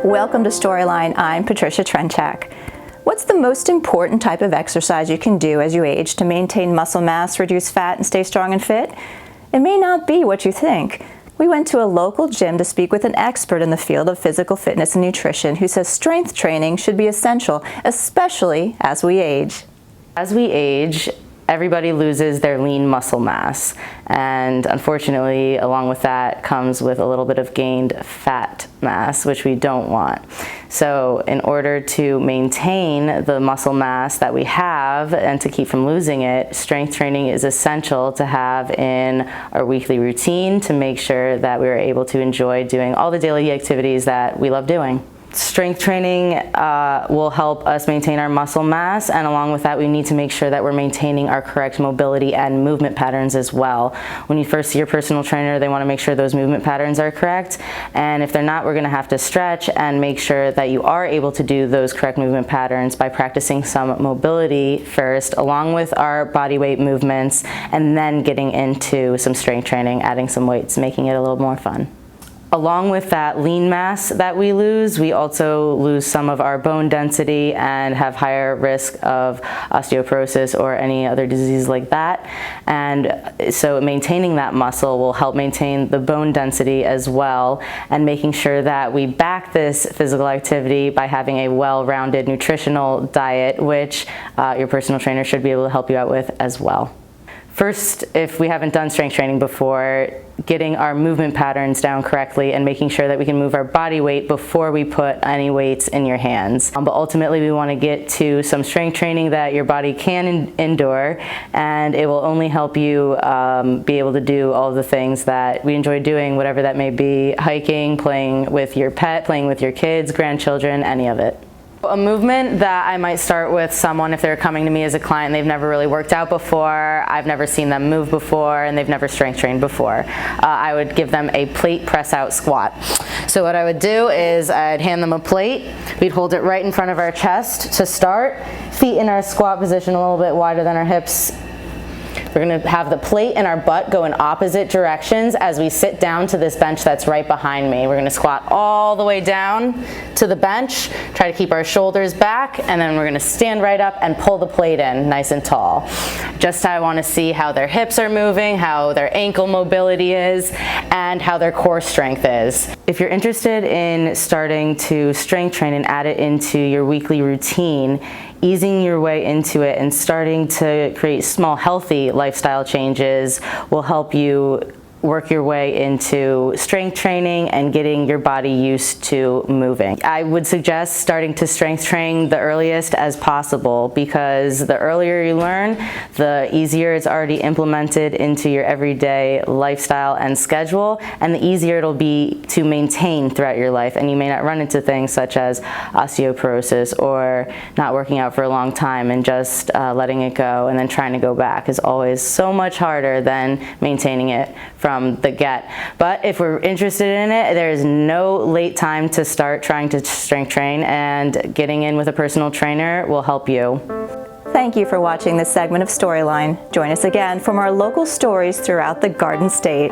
Welcome to Storyline. I'm Patricia Trenchak. What's the most important type of exercise you can do as you age to maintain muscle mass, reduce fat, and stay strong and fit? It may not be what you think. We went to a local gym to speak with an expert in the field of physical fitness and nutrition who says strength training should be essential, especially as we age. As we age, everybody loses their lean muscle mass, and unfortunately along with that comes with a little bit of gained fat mass, which we don't want. So in order to maintain the muscle mass that we have and to keep from losing it, strength training is essential to have in our weekly routine to make sure that we're able to enjoy doing all the daily activities that we love doing. Strength training will help us maintain our muscle mass, and along with that we need to make sure that we're maintaining our correct mobility and movement patterns as well. When you first see your personal trainer, they want to make sure those movement patterns are correct, and if they're not, we're going to have to stretch and make sure that you are able to do those correct movement patterns by practicing some mobility first along with our body weight movements, and then getting into some strength training, adding some weights, making it a little more fun. Along with that lean mass that we lose, we also lose some of our bone density and have higher risk of osteoporosis or any other disease like that. And so maintaining that muscle will help maintain the bone density as well, and making sure that we back this physical activity by having a well-rounded nutritional diet, which your personal trainer should be able to help you out with as well. First, if we haven't done strength training before, getting our movement patterns down correctly and making sure that we can move our body weight before we put any weights in your hands. But ultimately we want to get to some strength training that your body can endure, and it will only help you be able to do all the things that we enjoy doing, whatever that may be: hiking, playing with your pet, playing with your kids, grandchildren, any of it. A movement that I might start with someone if they're coming to me as a client and they've never really worked out before, I've never seen them move before, and they've never strength trained before. I would give them a plate press out squat. So what I would do is I'd hand them a plate, we'd hold it right in front of our chest to start, feet in our squat position a little bit wider than our hips. We're going to have the plate and our butt go in opposite directions as we sit down to this bench that's right behind me. We're going to squat all the way down to the bench, try to keep our shoulders back, and then we're going to stand right up and pull the plate in nice and tall. Just I want to see how their hips are moving, how their ankle mobility is, and how their core strength is. If you're interested in starting to strength train and add it into your weekly routine, easing your way into it and starting to create small healthy lifestyle changes will help you work your way into strength training and getting your body used to moving. I would suggest starting to strength train the earliest as possible, because the earlier you learn, the easier it's already implemented into your everyday lifestyle and schedule, and the easier it'll be to maintain throughout your life, and you may not run into things such as osteoporosis or not working out for a long time and just letting it go and then trying to go back is always so much harder than maintaining it from the get. But if we're interested in it, there is no late time to start trying to strength train, and getting in with a personal trainer will help you. Thank you for watching this segment of Storyline. Join us again for more local stories throughout the Garden State.